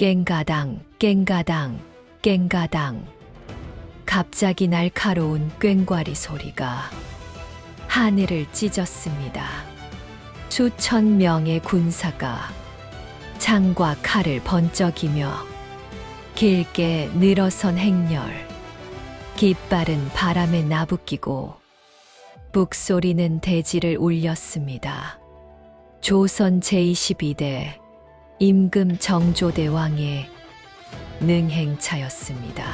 깽가당, 깽가당, 깽가당. 갑자기 날카로운 꽹과리 소리가 하늘을 찢었습니다. 수천 명의 군사가 창과 칼을 번쩍이며 길게 늘어선 행렬, 깃발은 바람에 나부끼고 북소리는 대지를 울렸습니다. 조선 제22대 임금 정조대왕의 능행차였습니다.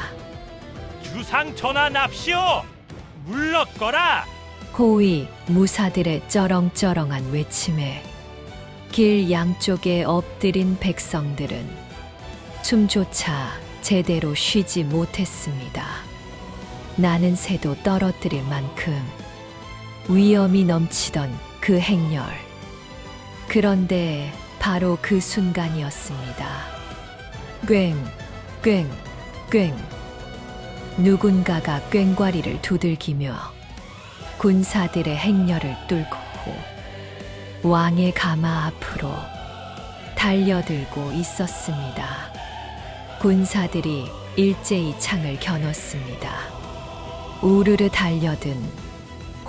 주상 전환합시오. 물러거라. 호위 무사들의 쩌렁쩌렁한 외침에 길 양쪽에 엎드린 백성들은 숨조차 제대로 쉬지 못했습니다. 나는 새도 떨어뜨릴 만큼 위험이 넘치던 그 행렬. 그런데 바로 그 순간이었습니다. 꽹, 꽹, 꽹. 누군가가 꽹과리를 두들기며 군사들의 행렬을 뚫고 왕의 가마 앞으로 달려들고 있었습니다. 군사들이 일제히 창을 겨눴습니다. 우르르 달려든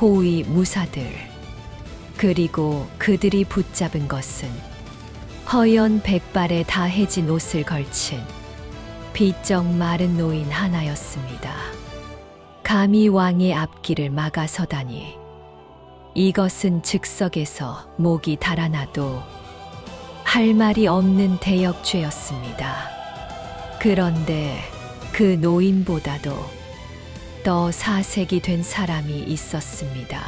호위 무사들, 그리고 그들이 붙잡은 것은 허연 백발에 다해진 옷을 걸친 비쩍 마른 노인 하나였습니다. 감히 왕의 앞길을 막아서다니. 이것은 즉석에서 목이 달아나도 할 말이 없는 대역죄였습니다. 그런데 그 노인보다도 더 사색이 된 사람이 있었습니다.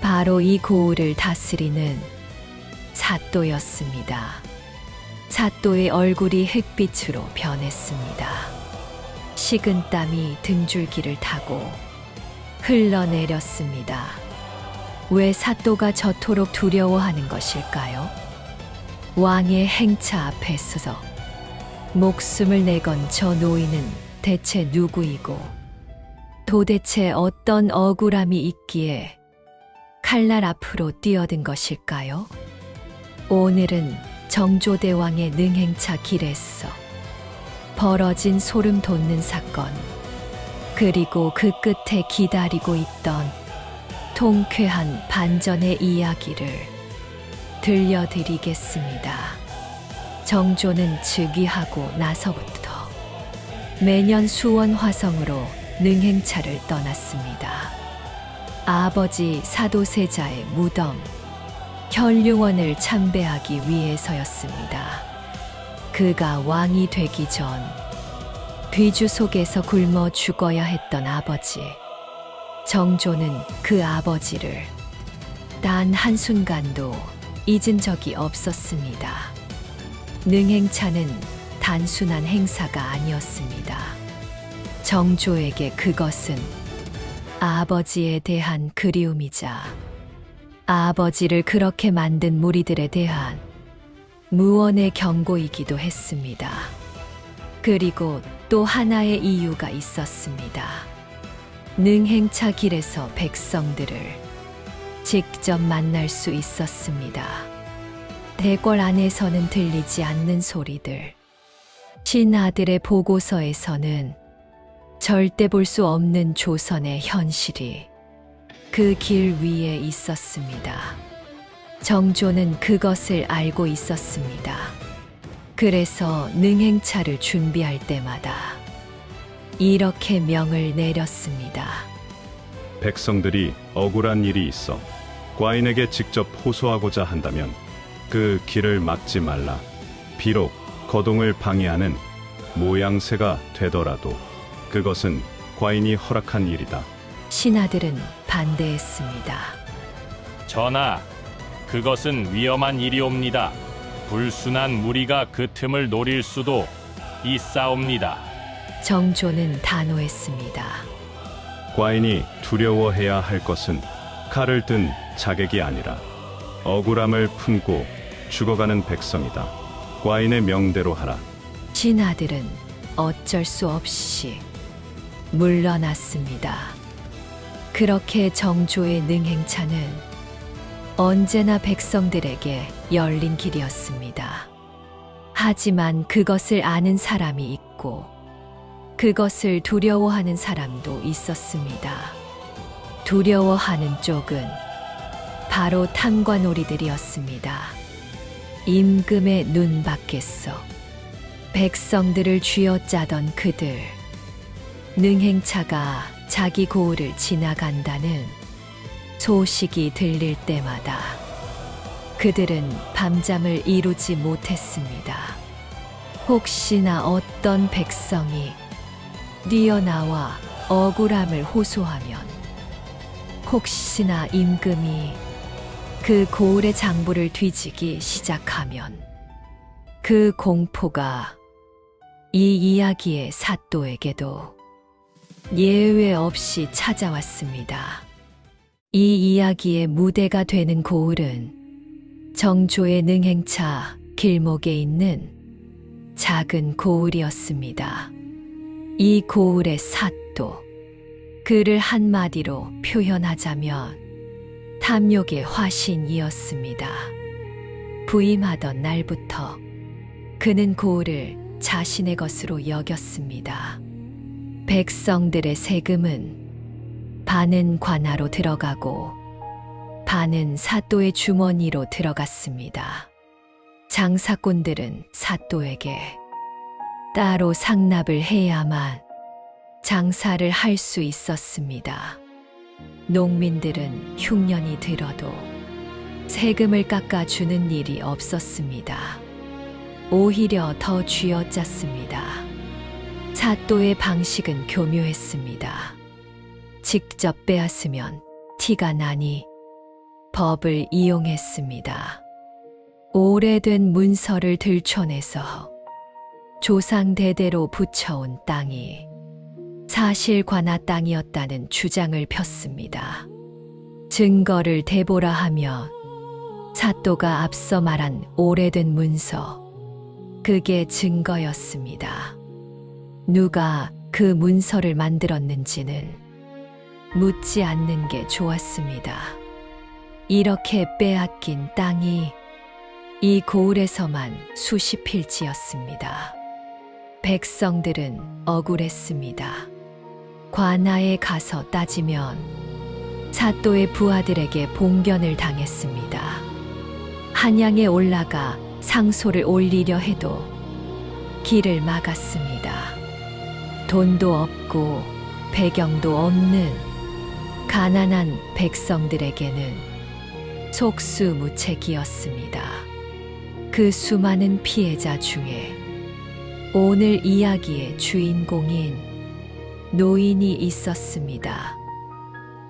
바로 이 고을을 다스리는 사또였습니다. 사또의 얼굴이 흑빛으로 변했습니다. 식은땀이 등줄기를 타고 흘러내렸습니다. 왜 사또가 저토록 두려워하는 것일까요? 왕의 행차 앞에 서서 목숨을 내건 저 노인은 대체 누구이고 도대체 어떤 억울함이 있기에 칼날 앞으로 뛰어든 것일까요? 오늘은 정조대왕의 능행차 길에서 벌어진 소름 돋는 사건, 그리고 그 끝에 기다리고 있던 통쾌한 반전의 이야기를 들려드리겠습니다. 정조는 즉위하고 나서부터 매년 수원 화성으로 능행차를 떠났습니다. 아버지 사도세자의 무덤, 현룡원을 참배하기 위해서였습니다. 그가 왕이 되기 전 뒤주 속에서 굶어 죽어야 했던 아버지. 정조는 그 아버지를 단 한순간도 잊은 적이 없었습니다. 능행차는 단순한 행사가 아니었습니다. 정조에게 그것은 아버지에 대한 그리움이자 아버지를 그렇게 만든 무리들에 대한 무언의 경고이기도 했습니다. 그리고 또 하나의 이유가 있었습니다. 능행차 길에서 백성들을 직접 만날 수 있었습니다. 대궐 안에서는 들리지 않는 소리들, 신하들의 보고서에서는 절대 볼 수 없는 조선의 현실이 그 길 위에 있었습니다. 정조는 그것을 알고 있었습니다. 그래서 능행차를 준비할 때마다 이렇게 명을 내렸습니다. 백성들이 억울한 일이 있어 과인에게 직접 호소하고자 한다면 그 길을 막지 말라. 비록 거동을 방해하는 모양새가 되더라도 그것은 과인이 허락한 일이다. 신하들은 반대했습니다. 전하, 그것은 위험한 일이옵니다. 불순한 무리가 그 틈을 노릴 수도 있사옵니다. 정조는 단호했습니다. 과인이 두려워해야 할 것은 칼을 든 자객이 아니라 억울함을 품고 죽어가는 백성이다. 과인의 명대로 하라. 신하들은 어쩔 수 없이 물러났습니다. 그렇게 정조의 능행차는 언제나 백성들에게 열린 길이었습니다. 하지만 그것을 아는 사람이 있고 그것을 두려워하는 사람도 있었습니다. 두려워하는 쪽은 바로 탐관오리들이었습니다. 임금의 눈 밖에서 백성들을 쥐어짜던 그들, 능행차가 자기 고을을 지나간다는 소식이 들릴 때마다 그들은 밤잠을 이루지 못했습니다. 혹시나 어떤 백성이 뛰어나와 억울함을 호소하면, 혹시나 임금이 그 고을의 장부를 뒤지기 시작하면 그 공포가 이 이야기의 사또에게도 예외 없이 찾아왔습니다. 이 이야기의 무대가 되는 고을은 정조의 능행차 길목에 있는 작은 고을이었습니다. 이 고을의 사또, 그를 한마디로 표현하자면 탐욕의 화신이었습니다. 부임하던 날부터 그는 고을을 자신의 것으로 여겼습니다. 백성들의 세금은 반은 관아로 들어가고 반은 사또의 주머니로 들어갔습니다. 장사꾼들은 사또에게 따로 상납을 해야만 장사를 할 수 있었습니다. 농민들은 흉년이 들어도 세금을 깎아주는 일이 없었습니다. 오히려 더 쥐어짰습니다. 사또의 방식은 교묘했습니다. 직접 빼앗으면 티가 나니 법을 이용했습니다. 오래된 문서를 들춰내서 조상 대대로 붙여온 땅이 사실 관아 땅이었다는 주장을 폈습니다. 증거를 대보라 하면 사또가 앞서 말한 오래된 문서, 그게 증거였습니다. 누가 그 문서를 만들었는지는 묻지 않는 게 좋았습니다. 이렇게 빼앗긴 땅이 이 고을에서만 수십 필지였습니다. 백성들은 억울했습니다. 관아에 가서 따지면 사또의 부하들에게 봉견을 당했습니다. 한양에 올라가 상소를 올리려 해도 길을 막았습니다. 돈도 없고 배경도 없는 가난한 백성들에게는 속수무책이었습니다. 그 수많은 피해자 중에 오늘 이야기의 주인공인 노인이 있었습니다.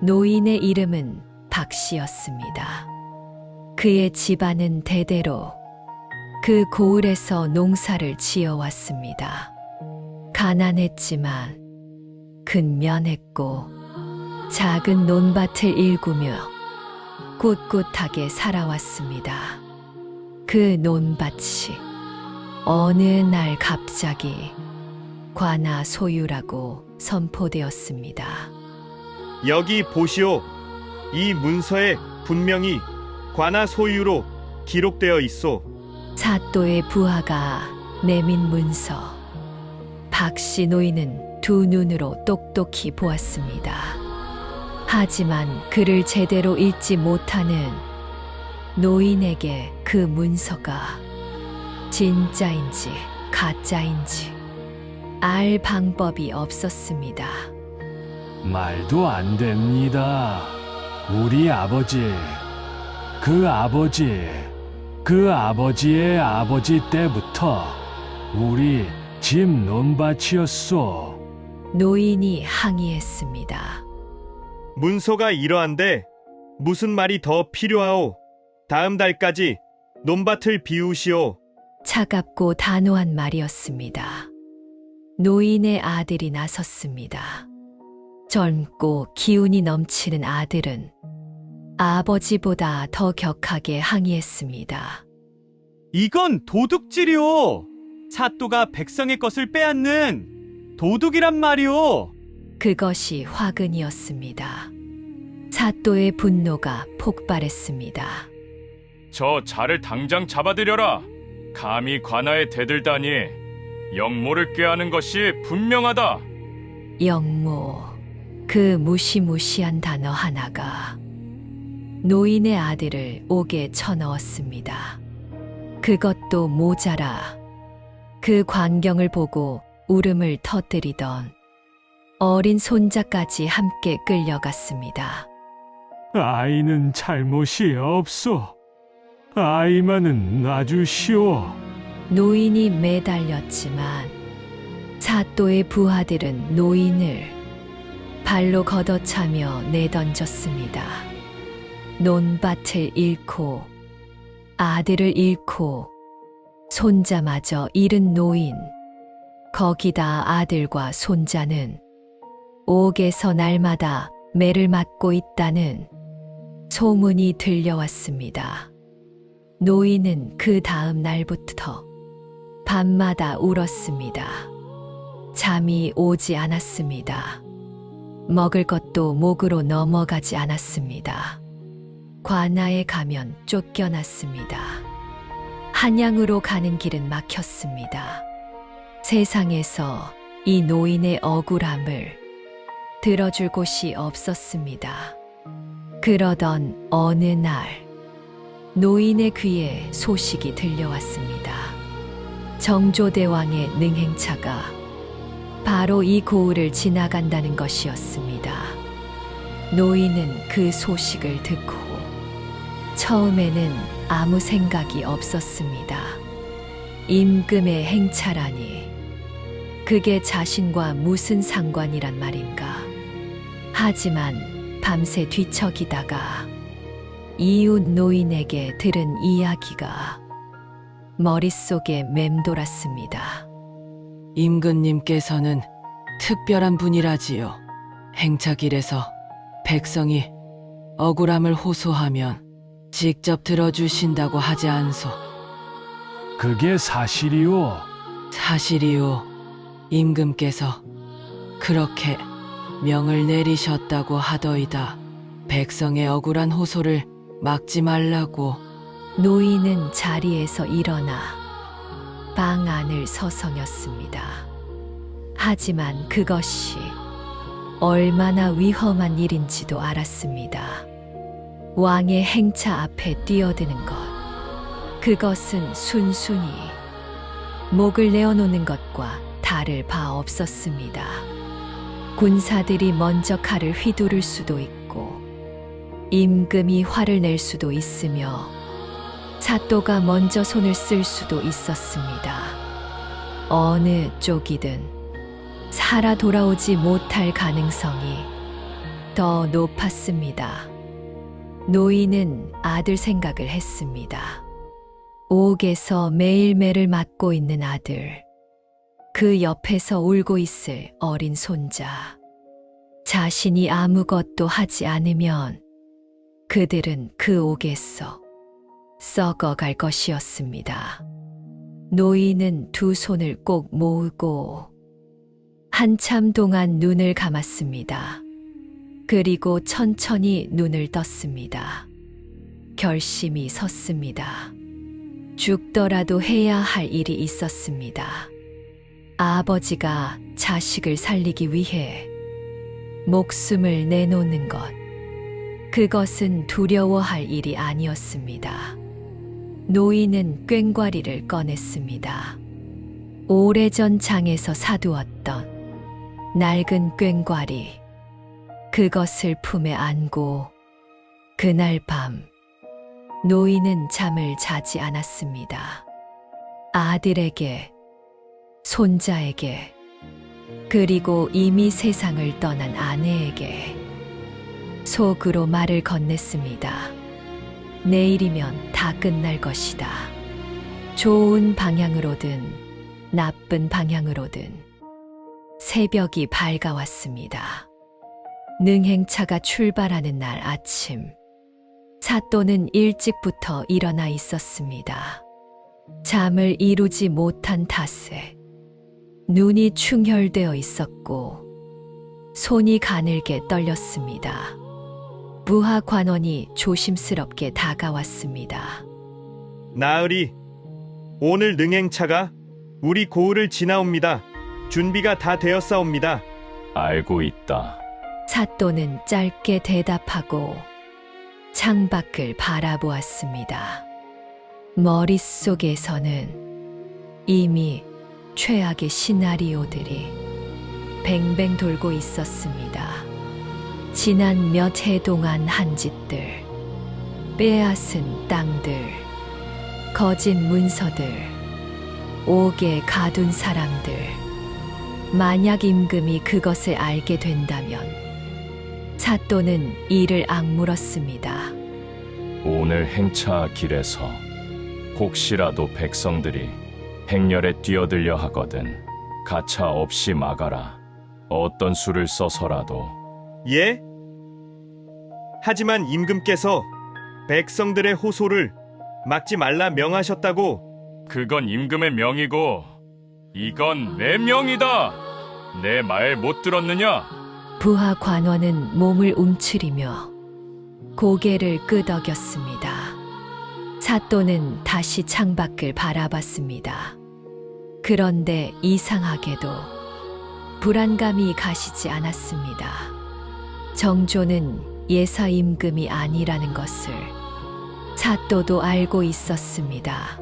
노인의 이름은 박씨였습니다. 그의 집안은 대대로 그 고을에서 농사를 지어왔습니다. 가난했지만 근면했고 작은 논밭을 일구며 꿋꿋하게 살아왔습니다. 그 논밭이 어느 날 갑자기 관아 소유라고 선포되었습니다. 여기 보시오. 이 문서에 분명히 관아 소유로 기록되어 있소. 사또의 부하가 내민 문서. 박씨 노인은 두 눈으로 똑똑히 보았습니다. 하지만 그를 제대로 읽지 못하는 노인에게 그 문서가 진짜인지 가짜인지 알 방법이 없었습니다. 말도 안 됩니다. 우리 아버지, 그 아버지의 아버지 때부터 우리 집 논밭이었소. 노인이 항의했습니다. 문서가 이러한데 무슨 말이 더 필요하오? 다음 달까지 논밭을 비우시오. 차갑고 단호한 말이었습니다. 노인의 아들이 나섰습니다. 젊고 기운이 넘치는 아들은 아버지보다 더 격하게 항의했습니다. 이건 도둑질이오. 사또가 백성의 것을 빼앗는 도둑이란 말이오. 그것이 화근이었습니다. 사또의 분노가 폭발했습니다. 저 자를 당장 잡아들여라. 감히 관아에 대들다니 영모를 꾀하는 것이 분명하다. 영모, 그 무시무시한 단어 하나가 노인의 아들을 옥에 쳐넣었습니다. 그것도 모자라 그 광경을 보고 울음을 터뜨리던 어린 손자까지 함께 끌려갔습니다. 아이는 잘못이 없소. 아이만은 놔주시오. 노인이 매달렸지만 사또의 부하들은 노인을 발로 걷어차며 내던졌습니다. 논밭을 잃고 아들을 잃고 손자마저 잃은 노인, 거기다 아들과 손자는 옥에서 날마다 매를 맞고 있다는 소문이 들려왔습니다. 노인은 그 다음 날부터 밤마다 울었습니다. 잠이 오지 않았습니다. 먹을 것도 목으로 넘어가지 않았습니다. 관아에 가면 쫓겨났습니다. 한양으로 가는 길은 막혔습니다. 세상에서 이 노인의 억울함을 들어줄 곳이 없었습니다. 그러던 어느 날 노인의 귀에 소식이 들려왔습니다. 정조대왕의 능행차가 바로 이 고을을 지나간다는 것이었습니다. 노인은 그 소식을 듣고 처음에는 아무 생각이 없었습니다. 임금의 행차라니 그게 자신과 무슨 상관이란 말인가. 하지만 밤새 뒤척이다가 이웃 노인에게 들은 이야기가 머릿속에 맴돌았습니다. 임금님께서는 특별한 분이라지요. 행차길에서 백성이 억울함을 호소하면 직접 들어주신다고 하지 않소. 그게 사실이오. 사실이요. 임금께서 그렇게 명을 내리셨다고 하더이다. 백성의 억울한 호소를 막지 말라고. 노인은 자리에서 일어나 방 안을 서성였습니다. 하지만 그것이 얼마나 위험한 일인지도 알았습니다. 왕의 행차 앞에 뛰어드는 것, 그것은 순순히 목을 내어놓는 것과 다를 바 없었습니다. 군사들이 먼저 칼을 휘두를 수도 있고 임금이 화를 낼 수도 있으며 사또가 먼저 손을 쓸 수도 있었습니다. 어느 쪽이든 살아 돌아오지 못할 가능성이 더 높았습니다. 노인은 아들 생각을 했습니다. 옥에서 매일 매를 맞고 있는 아들, 그 옆에서 울고 있을 어린 손자, 자신이 아무것도 하지 않으면 그들은 그 옥에서 썩어갈 것이었습니다. 노인은 두 손을 꼭 모으고 한참 동안 눈을 감았습니다. 그리고 천천히 눈을 떴습니다. 결심이 섰습니다. 죽더라도 해야 할 일이 있었습니다. 아버지가 자식을 살리기 위해 목숨을 내놓는 것, 그것은 두려워할 일이 아니었습니다. 노인은 꽹과리를 꺼냈습니다. 오래전 장에서 사두었던 낡은 꽹과리, 그것을 품에 안고 그날 밤 노인은 잠을 자지 않았습니다. 아들에게, 손자에게, 그리고 이미 세상을 떠난 아내에게 속으로 말을 건넸습니다. 내일이면 다 끝날 것이다. 좋은 방향으로든 나쁜 방향으로든. 새벽이 밝아왔습니다. 능행차가 출발하는 날 아침, 사또는 일찍부터 일어나 있었습니다. 잠을 이루지 못한 탓에 눈이 충혈되어 있었고 손이 가늘게 떨렸습니다. 부하 관원이 조심스럽게 다가왔습니다. 나으리, 오늘 능행차가 우리 고을을 지나옵니다. 준비가 다 되었사옵니다. 알고 있다. 사또는 짧게 대답하고 창밖을 바라보았습니다. 머릿속에서는 이미 최악의 시나리오들이 뱅뱅 돌고 있었습니다. 지난 몇 해 동안 한 짓들, 빼앗은 땅들, 거짓 문서들, 옥에 가둔 사람들. 만약 임금이 그것을 알게 된다면 사또는 이를 악물었습니다. 오늘 행차 길에서 혹시라도 백성들이 행렬에 뛰어들려 하거든 가차 없이 막아라. 어떤 수를 써서라도. 예? 하지만 임금께서 백성들의 호소를 막지 말라 명하셨다고. 그건 임금의 명이고 이건 내 명이다. 내 말 못 들었느냐? 부하 관원은 몸을 움츠리며 고개를 끄덕였습니다. 사또는 다시 창밖을 바라봤습니다. 그런데 이상하게도 불안감이 가시지 않았습니다. 정조는 예사 임금이 아니라는 것을 사또도 알고 있었습니다.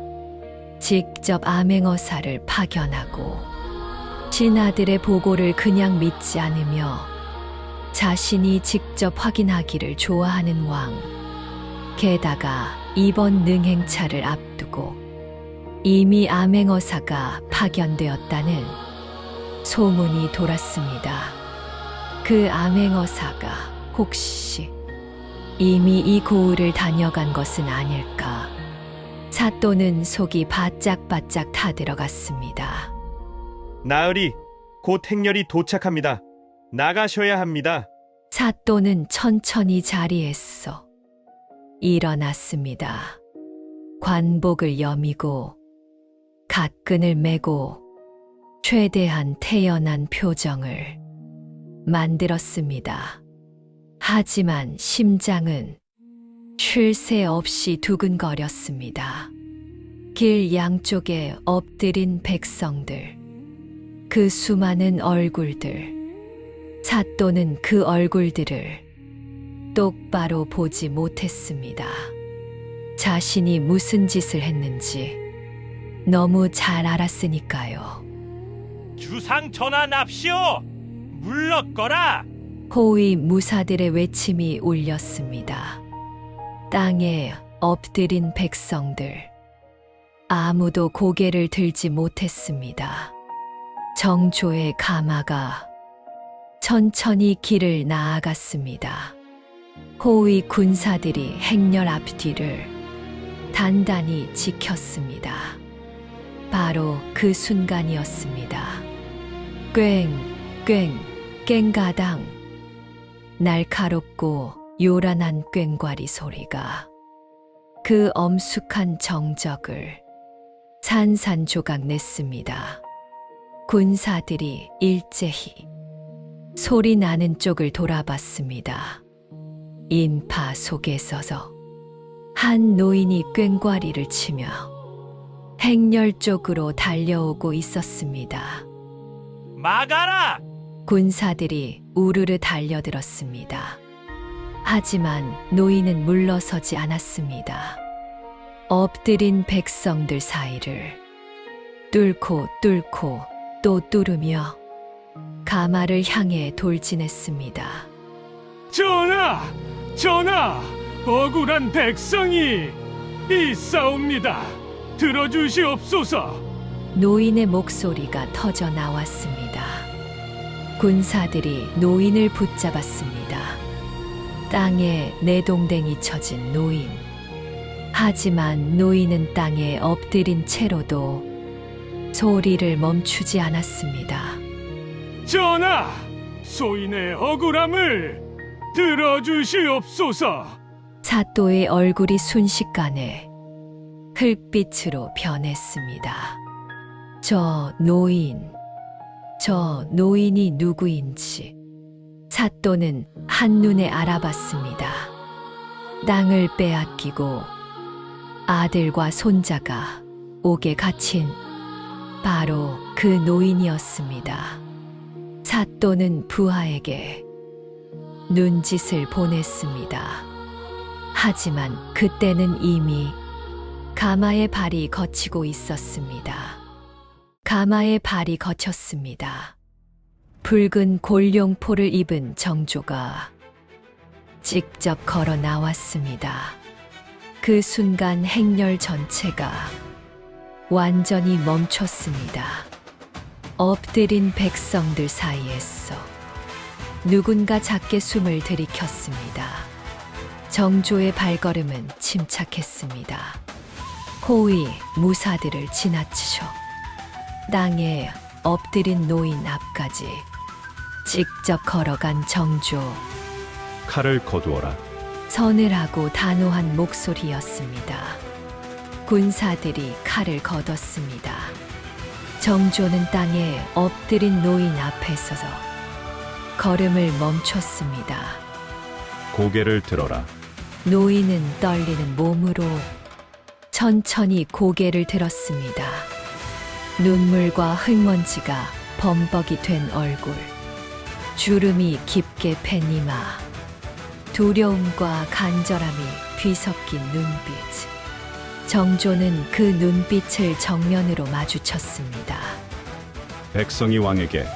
직접 암행어사를 파견하고 신하들의 보고를 그냥 믿지 않으며 자신이 직접 확인하기를 좋아하는 왕. 게다가 이번 능행차를 앞두고 이미 암행어사가 파견되었다는 소문이 돌았습니다. 그 암행어사가 혹시 이미 이 고을을 다녀간 것은 아닐까. 사또는 속이 바짝바짝 타들어갔습니다. 나으리, 곧 행렬이 도착합니다. 나가셔야 합니다. 사또는 천천히 자리에서 일어났습니다. 관복을 여미고 갓끈을 메고 최대한 태연한 표정을 만들었습니다. 하지만 심장은 쉴 새 없이 두근거렸습니다. 길 양쪽에 엎드린 백성들, 그 수많은 얼굴들. 사또는 그 얼굴들을 똑바로 보지 못했습니다. 자신이 무슨 짓을 했는지 너무 잘 알았으니까요. 주상 전하 납시오. 물러거라. 호위 무사들의 외침이 울렸습니다. 땅에 엎드린 백성들. 아무도 고개를 들지 못했습니다. 정조의 가마가 천천히 길을 나아갔습니다. 호위 군사들이 행렬 앞뒤를 단단히 지켰습니다. 바로 그 순간이었습니다. 꽹, 꽹가당. 날카롭고 요란한 꽹과리 소리가 그 엄숙한 정적을 산산조각 냈습니다. 군사들이 일제히 소리 나는 쪽을 돌아봤습니다. 인파 속에 서서 한 노인이 꽹과리를 치며 행렬 쪽으로 달려오고 있었습니다. 막아라. 군사들이 우르르 달려들었습니다. 하지만 노인은 물러서지 않았습니다. 엎드린 백성들 사이를 뚫고 또 뚫으며 가마를 향해 돌진했습니다. 전하, 억울한 백성이 있사옵니다. 들어주시옵소서. 노인의 목소리가 터져 나왔습니다. 군사들이 노인을 붙잡았습니다. 땅에 내동댕이 쳐진 노인. 하지만 노인은 땅에 엎드린 채로도 소리를 멈추지 않았습니다. 전하, 소인의 억울함을 들어주시옵소서. 사또의 얼굴이 순식간에 흙빛으로 변했습니다. 저 노인이 누구인지 사또는 한눈에 알아봤습니다. 땅을 빼앗기고 아들과 손자가 옥에 갇힌 바로 그 노인이었습니다. 사또는 부하에게 눈짓을 보냈습니다. 하지만 그때는 이미 가마의 발이 거치고 있었습니다. 가마의 발이 거쳤습니다. 붉은 골룡포를 입은 정조가 직접 걸어 나왔습니다. 그 순간 행렬 전체가 완전히 멈췄습니다. 엎드린 백성들 사이에서 누군가 작게 숨을 들이켰습니다. 정조의 발걸음은 침착했습니다. 호위 무사들을 지나치셔 땅에 엎드린 노인 앞까지 직접 걸어간 정조. 칼을 거두어라. 서늘하고 단호한 목소리였습니다. 군사들이 칼을 걷었습니다. 정조는 땅에 엎드린 노인 앞에 서서 걸음을 멈췄습니다. 고개를 들어라. 노인은 떨리는 몸으로 천천히 고개를 들었습니다. 눈물과 흙먼지가 범벅이 된 얼굴, 주름이 깊게 팬 이마, 두려움과 간절함이 뒤섞인 눈빛. 정조는 그 눈빛을 정면으로 마주쳤습니다. 백성이 왕에게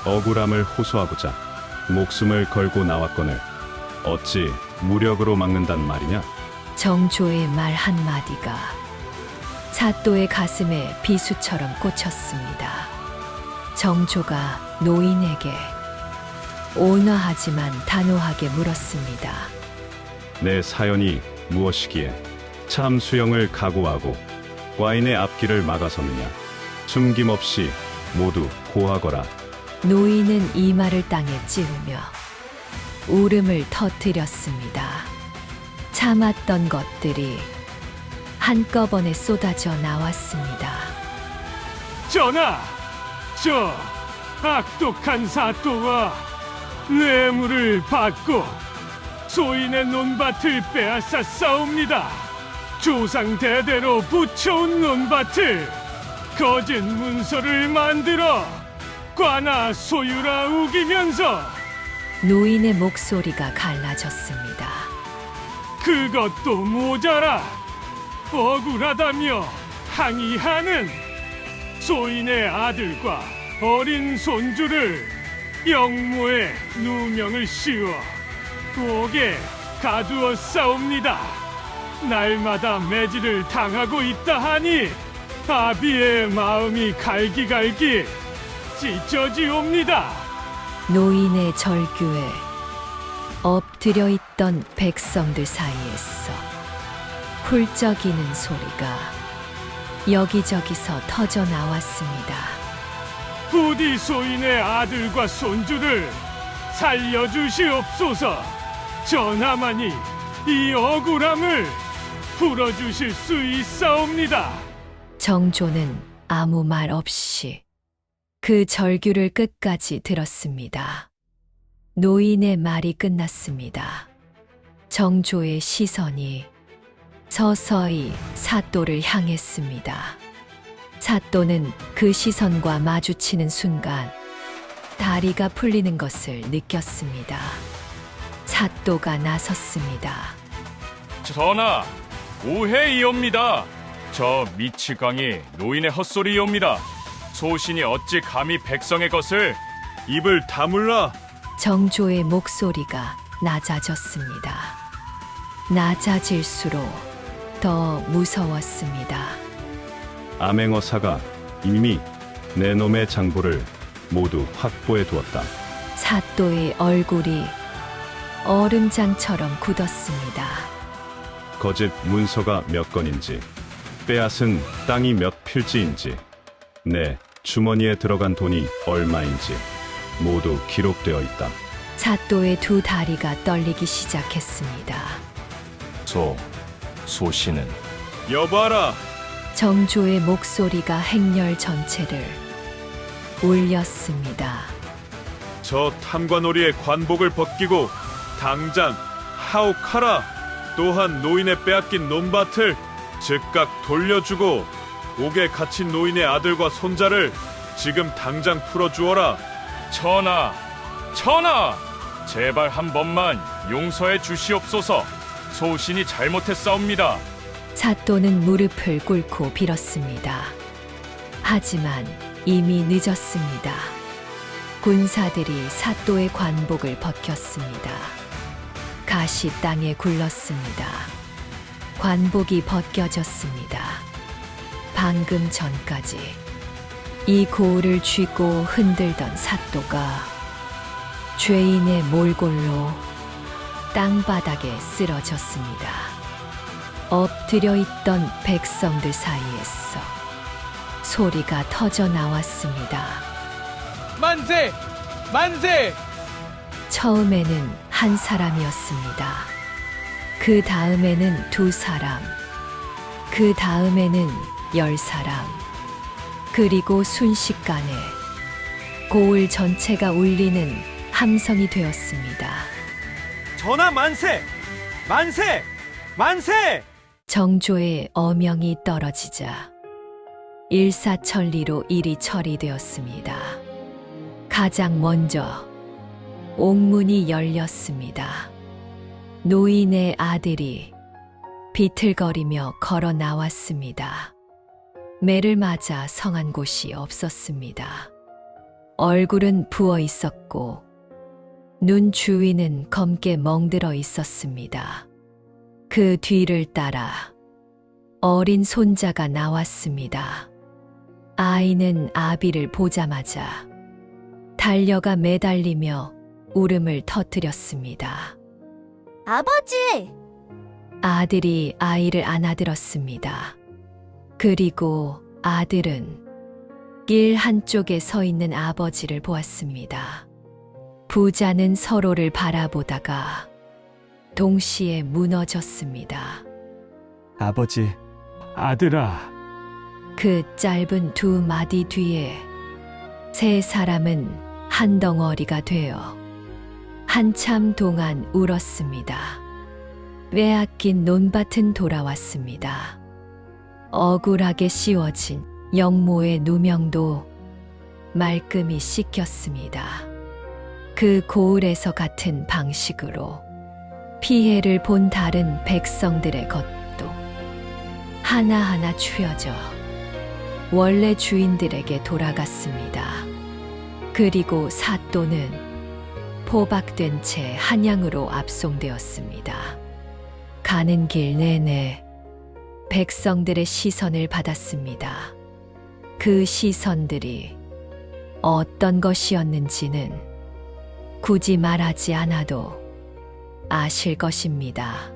억울함을 호소하고자 목숨을 걸고 나왔거늘 어찌 무력으로 막는단 말이냐? 정조의 말 한마디가 사또의 가슴에 비수처럼 꽂혔습니다. 정조가 노인에게 온화하지만 단호하게 물었습니다. 내 사연이 무엇이기에 참 수영을 각오하고 과인의 앞길을 막아서느냐? 숨김없이 모두 고하거라. 노인은 이마를 땅에 찌우며 울음을 터뜨렸습니다. 참았던 것들이 한꺼번에 쏟아져 나왔습니다. 전하, 저 악독한 사또와 뇌물을 받고 소인의 논밭을 빼앗아 싸웁니다. 조상 대대로 붙여온 논밭을 거짓 문서를 만들어 과나 소유라 우기면서 노인의 목소리가 갈라졌습니다. 그것도 모자라 억울하다며 항의하는 소인의 아들과 어린 손주를 영모에 누명을 씌워 옥에 가두어 싸웁니다. 날마다 매질을 당하고 있다 하니 아비의 마음이 갈기갈기 찢어지옵니다. 노인의 절규에 엎드려 있던 백성들 사이에서 훌쩍이는 소리가 여기저기서 터져 나왔습니다. 부디 소인의 아들과 손주를 살려주시옵소서. 전하만이 이 억울함을 풀어주실 수 있사옵니다. 정조는 아무 말 없이 그 절규를 끝까지 들었습니다. 노인의 말이 끝났습니다. 정조의 시선이 서서히 사또를 향했습니다. 사또는 그 시선과 마주치는 순간 다리가 풀리는 것을 느꼈습니다. 사또가 나섰습니다. 전하, 오해이옵니다. 저 미치광이 노인의 헛소리이옵니다. 소신이 어찌 감히 백성의 것을 입을 다물라. 정조의 목소리가 낮아졌습니다. 낮아질수록 더 무서웠습니다. 암행어사가 이미 내 놈의 장부를 모두 확보해 두었다. 사또의 얼굴이 얼음장처럼 굳었습니다. 거짓 문서가 몇 건인지, 빼앗은 땅이 몇 필지인지, 내 주머니에 들어간 돈이 얼마인지 모두 기록되어 있다. 사또의 두 다리가 떨리기 시작했습니다. 소신은 여봐라. 정조의 목소리가 행렬 전체를 울렸습니다. 저 탐관오리의 관복을 벗기고 당장 하옥하라. 또한 노인의 빼앗긴 논밭을 즉각 돌려주고 옥에 갇힌 노인의 아들과 손자를 지금 당장 풀어주어라. 전하, 전하! 제발 한 번만 용서해 주시옵소서. 소신이 잘못했사옵니다. 사또는 무릎을 꿇고 빌었습니다. 하지만 이미 늦었습니다. 군사들이 사또의 관복을 벗겼습니다. 가시 땅에 굴렀습니다. 관복이 벗겨졌습니다. 방금 전까지 이 고울을 쥐고 흔들던 사또가 죄인의 몰골로 땅바닥에 쓰러졌습니다. 엎드려 있던 백성들 사이에서 소리가 터져 나왔습니다. 만세! 만세! 처음에는 한 사람이었습니다. 그 다음에는 2사람, 그 다음에는 10사람, 그리고 순식간에 고을 전체가 울리는 함성이 되었습니다. 전하 만세! 만세! 만세! 정조의 어명이 떨어지자 일사천리로 일이 처리되었습니다. 가장 먼저 옥문이 열렸습니다. 노인의 아들이 비틀거리며 걸어 나왔습니다. 매를 맞아 성한 곳이 없었습니다. 얼굴은 부어 있었고 눈 주위는 검게 멍들어 있었습니다. 그 뒤를 따라 어린 손자가 나왔습니다. 아이는 아비를 보자마자 달려가 매달리며 울음을 터뜨렸습니다. 아버지! 아들이 아이를 안아들었습니다. 그리고 아들은 길 한쪽에 서 있는 아버지를 보았습니다. 부자는 서로를 바라보다가 동시에 무너졌습니다. 아버지, 아들아. 그 짧은 2마디 뒤에 3사람은 한 덩어리가 되어 한참 동안 울었습니다. 빼앗긴 논밭은 돌아왔습니다. 억울하게 씌워진 영모의 누명도 말끔히 씻겼습니다. 그 고을에서 같은 방식으로 피해를 본 다른 백성들의 것도 하나하나 추려져 원래 주인들에게 돌아갔습니다. 그리고 사또는 포박된 채 한양으로 압송되었습니다. 가는 길 내내 백성들의 시선을 받았습니다. 그 시선들이 어떤 것이었는지는 굳이 말하지 않아도 아실 것입니다.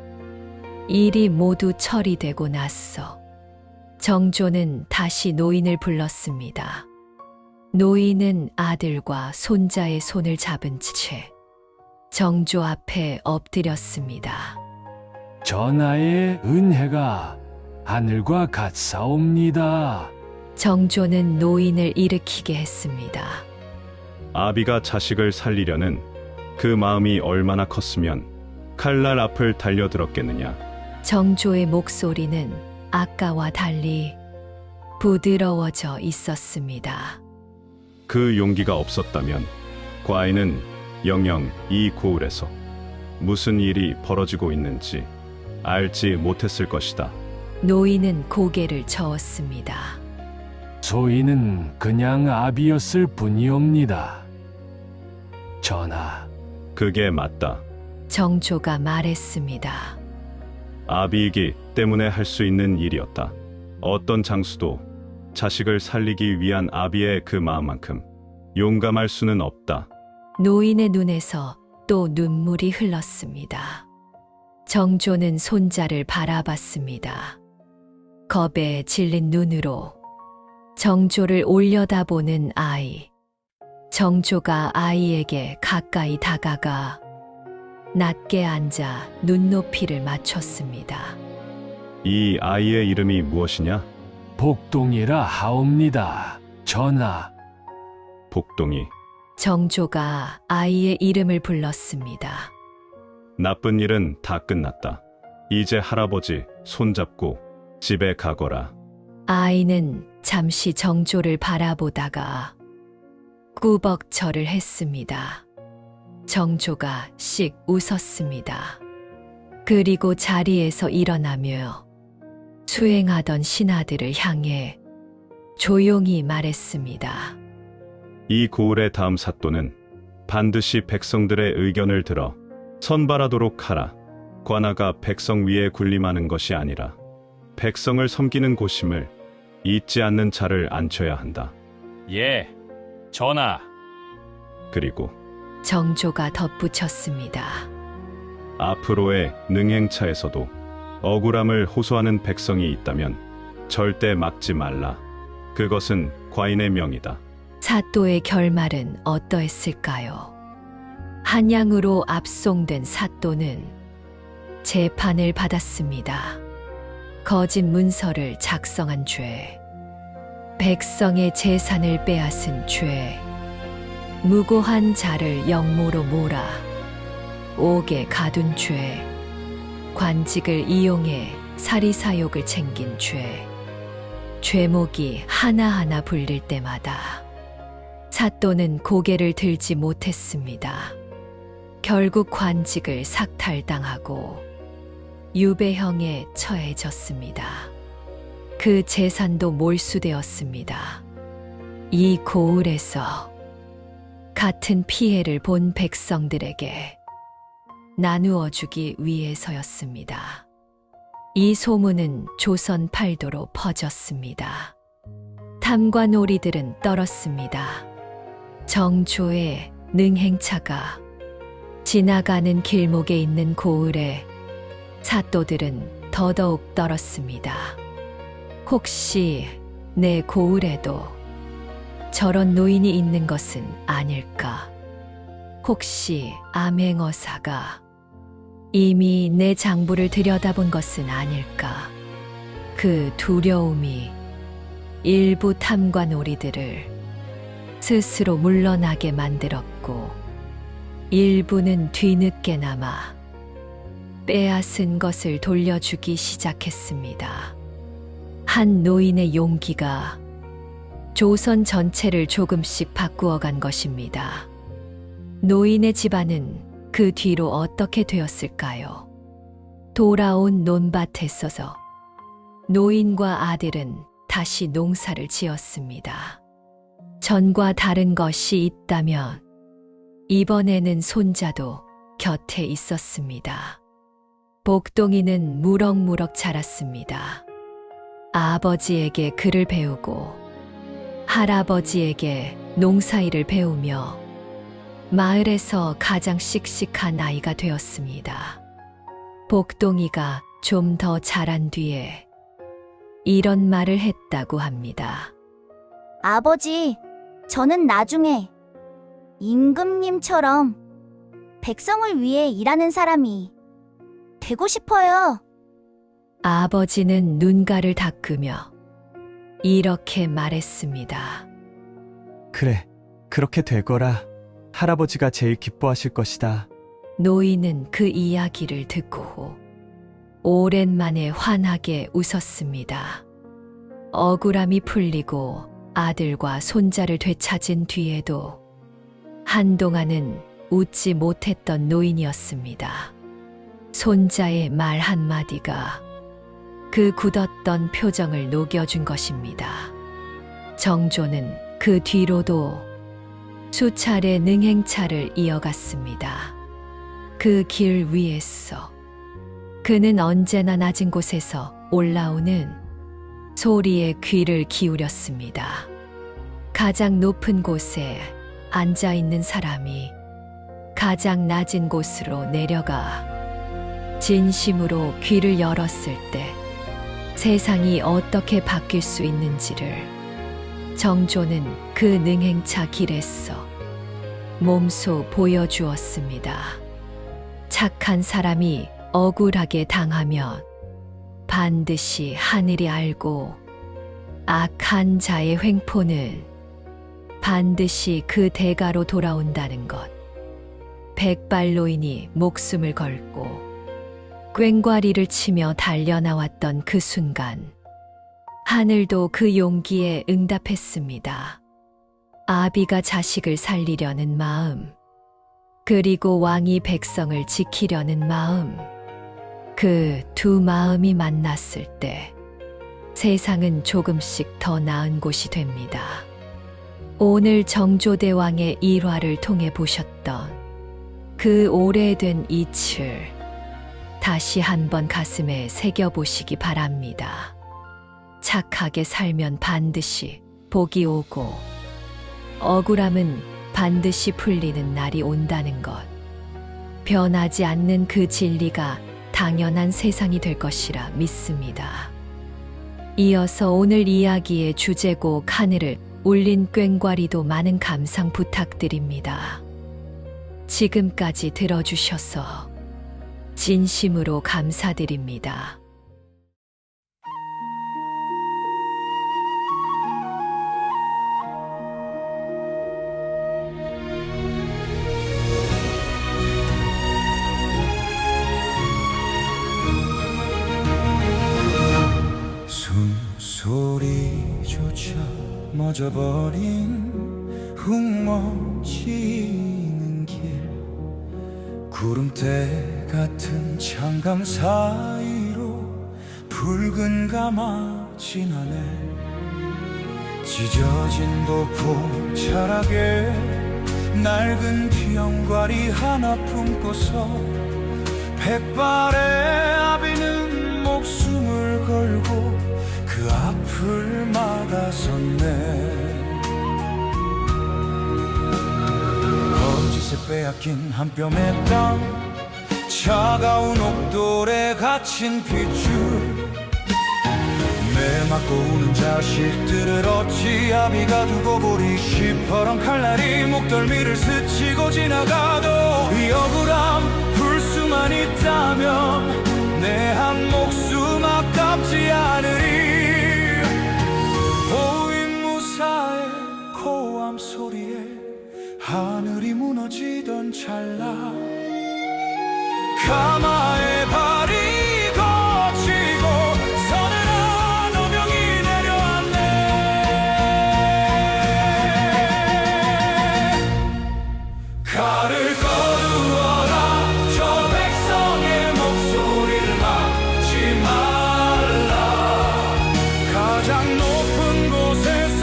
일이 모두 처리되고 나서 정조는 다시 노인을 불렀습니다. 노인은 아들과 손자의 손을 잡은 채 정조 앞에 엎드렸습니다. 전하의 은혜가 하늘과 같사옵니다. 정조는 노인을 일으키게 했습니다. 아비가 자식을 살리려는 그 마음이 얼마나 컸으면 칼날 앞을 달려들었겠느냐. 정조의 목소리는 아까와 달리 부드러워져 있었습니다. 그 용기가 없었다면 과인은 영영 이 고을에서 무슨 일이 벌어지고 있는지 알지 못했을 것이다. 노인은 고개를 저었습니다. 소인은 그냥 아비였을 뿐이옵니다. 전하, 그게 맞다. 정조가 말했습니다. 아비이기 때문에 할 수 있는 일이었다. 어떤 장수도 자식을 살리기 위한 아비의 그 마음만큼 용감할 수는 없다. 노인의 눈에서 또 눈물이 흘렀습니다. 정조는 손자를 바라봤습니다. 겁에 질린 눈으로 정조를 올려다보는 아이. 정조가 아이에게 가까이 다가가 낮게 앉아 눈높이를 맞췄습니다. 이 아이의 이름이 무엇이냐? 복동이라 하옵니다. 전하, 복동이. 정조가 아이의 이름을 불렀습니다. 나쁜 일은 다 끝났다. 이제 할아버지 손잡고 집에 가거라. 아이는 잠시 정조를 바라보다가 꾸벅 절을 했습니다. 정조가 씩 웃었습니다. 그리고 자리에서 일어나며 수행하던 신하들을 향해 조용히 말했습니다. 이 고을의 다음 사또는 반드시 백성들의 의견을 들어 선발하도록 하라. 관아가 백성 위에 군림하는 것이 아니라 백성을 섬기는 곳임을 잊지 않는 자를 앉혀야 한다. 예, 전하. 그리고 정조가 덧붙였습니다. 앞으로의 능행차에서도 억울함을 호소하는 백성이 있다면 절대 막지 말라. 그것은 과인의 명이다. 사또의 결말은 어떠했을까요? 한양으로 압송된 사또는 재판을 받았습니다. 거짓 문서를 작성한 죄, 백성의 재산을 빼앗은 죄, 무고한 자를 영모로 몰아 옥에 가둔 죄, 관직을 이용해 사리사욕을 챙긴 죄, 죄목이 하나하나 불릴 때마다 사또는 고개를 들지 못했습니다. 결국 관직을 삭탈당하고 유배형에 처해졌습니다. 그 재산도 몰수되었습니다. 이 고을에서 같은 피해를 본 백성들에게 나누어 주기 위해서였습니다. 이 소문은 조선 팔도로 퍼졌습니다. 탐관오리들은 떨었습니다. 정조의 능행차가 지나가는 길목에 있는 고을에 사또들은 더더욱 떨었습니다. 혹시 내 고을에도 저런 노인이 있는 것은 아닐까? 혹시 암행어사가 이미 내 장부를 들여다본 것은 아닐까? 그 두려움이 일부 탐관오리들을 스스로 물러나게 만들었고, 일부는 뒤늦게나마 빼앗은 것을 돌려주기 시작했습니다. 한 노인의 용기가 조선 전체를 조금씩 바꾸어간 것입니다. 노인의 집안은 그 뒤로 어떻게 되었을까요? 돌아온 논밭에 서서 노인과 아들은 다시 농사를 지었습니다. 전과 다른 것이 있다면 이번에는 손자도 곁에 있었습니다. 복동이는 무럭무럭 자랐습니다. 아버지에게 글을 배우고 할아버지에게 농사일을 배우며 마을에서 가장 씩씩한 아이가 되었습니다. 복동이가 좀 더 자란 뒤에 이런 말을 했다고 합니다. 아버지, 저는 나중에 임금님처럼 백성을 위해 일하는 사람이 되고 싶어요. 아버지는 눈가를 닦으며 이렇게 말했습니다. 그래, 그렇게 될 거라. 할아버지가 제일 기뻐하실 것이다. 노인은 그 이야기를 듣고 오랜만에 환하게 웃었습니다. 억울함이 풀리고 아들과 손자를 되찾은 뒤에도 한동안은 웃지 못했던 노인이었습니다. 손자의 말 한마디가 그 굳었던 표정을 녹여준 것입니다. 정조는 그 뒤로도 수차례 능행차를 이어갔습니다. 그 길 위에서 그는 언제나 낮은 곳에서 올라오는 소리에 귀를 기울였습니다. 가장 높은 곳에 앉아 있는 사람이 가장 낮은 곳으로 내려가 진심으로 귀를 열었을 때 세상이 어떻게 바뀔 수 있는지를 정조는 그 능행차 길에서 몸소 보여주었습니다. 착한 사람이 억울하게 당하면 반드시 하늘이 알고 악한 자의 횡포는 반드시 그 대가로 돌아온다는 것. 백발노인이 목숨을 걸고 꽹과리를 치며 달려나왔던 그 순간 하늘도 그 용기에 응답했습니다. 아비가 자식을 살리려는 마음, 그리고 왕이 백성을 지키려는 마음, 그 두 마음이 만났을 때 세상은 조금씩 더 나은 곳이 됩니다. 오늘 정조대왕의 일화를 통해 보셨던 그 오래된 이치를 다시 한번 가슴에 새겨보시기 바랍니다. 착하게 살면 반드시 복이 오고 억울함은 반드시 풀리는 날이 온다는 것. 변하지 않는 그 진리가 당연한 세상이 될 것이라 믿습니다. 이어서 오늘 이야기의 주제곡 하늘을 울린 꽹과리도 많은 감상 부탁드립니다. 지금까지 들어주셔서 진심으로 감사드립니다. 숨소리조차 멎어버린 흙먼지는 길, 구름대 같은 창강 사이로 붉은 가마 지나네. 찢어진 도포 자락에 낡은 병과리 하나 품고서 백발의 아비는 목숨을 걸고 그 앞을 막아섰네. 거짓에 빼앗긴 한 뼘의 땅, 차가운 옥돌에 갇힌 핏줄, 매 맞고 우는 자식들을 어찌 아비가 두고 보리. 시퍼런 칼날이 목덜미를 스치고 지나가도 이 억울함 풀 수만 있다면 내 한 목숨 아깝지 않으리. 호위무사의 고함 소리에 하늘이 무너지던 찰나, 가마의 발이 거치고 서늘한 오명이 내려왔네. 칼을 거두어라, 저 백성의 목소리를 막지 말라. 가장 높은 곳에서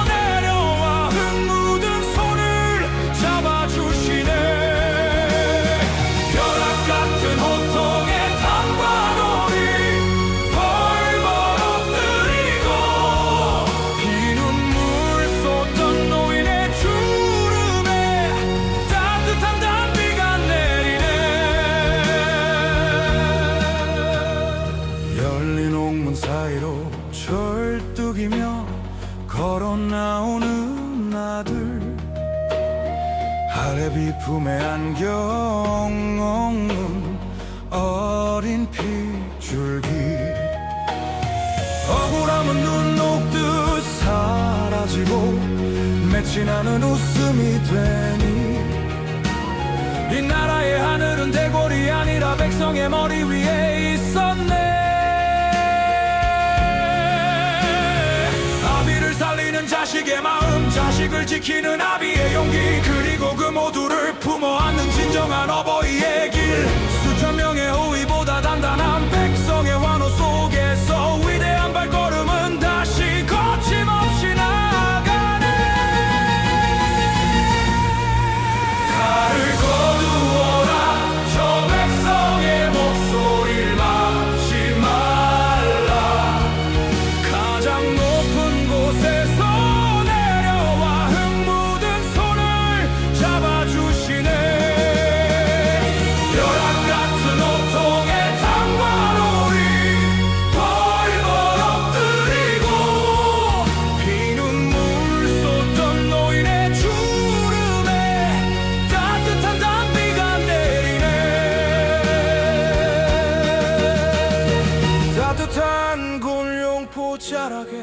내려와 흙 묻은 손을 잡아주시네. 벼락 같은 호통에 담과 놀이 벌벌 엎드리고 피눈물 쏟던 노인의 주름에 따뜻한 단비가 내리네. 열린 옥문 사이로 절뚝이며 걸어 나오는 아들, 아래 비품에 안겨 엉엉 어린 핏줄기. 억울함은 눈 녹듯 사라지고 맺진 않은 웃음이 되니 이 나라의 하늘은 대궐이 아니라 백성의 머리 위에 있었네. 아비를 살리는 자식의 마음, 자식을 지키는 아비의 용기, 그리고 그 모두를 품어 안는 진정한 어버이의 길. 수천 명의 호위보다 단단한 백성의 환호 속에서 위대한 발걸음은 다시 거침없이 나가네. 칼을 거두어라, 저 백성의 목소리를 막지 말라. 가장 높은 곳에서 내려와 흙 묻은 손을 잡아주시네. 벼락 같은 호통에 담과 놀이 벌벌 엎드리고 피눈물 쏟던 노인의 주름에 따뜻한 단비가 내리네. 따뜻한 군용포 자락에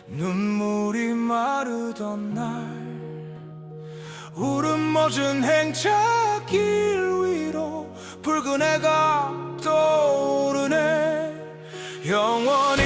눈물이 마르던 날, 울음 멎은 행차길 위로 붉은 해가 떠오르네. 영원히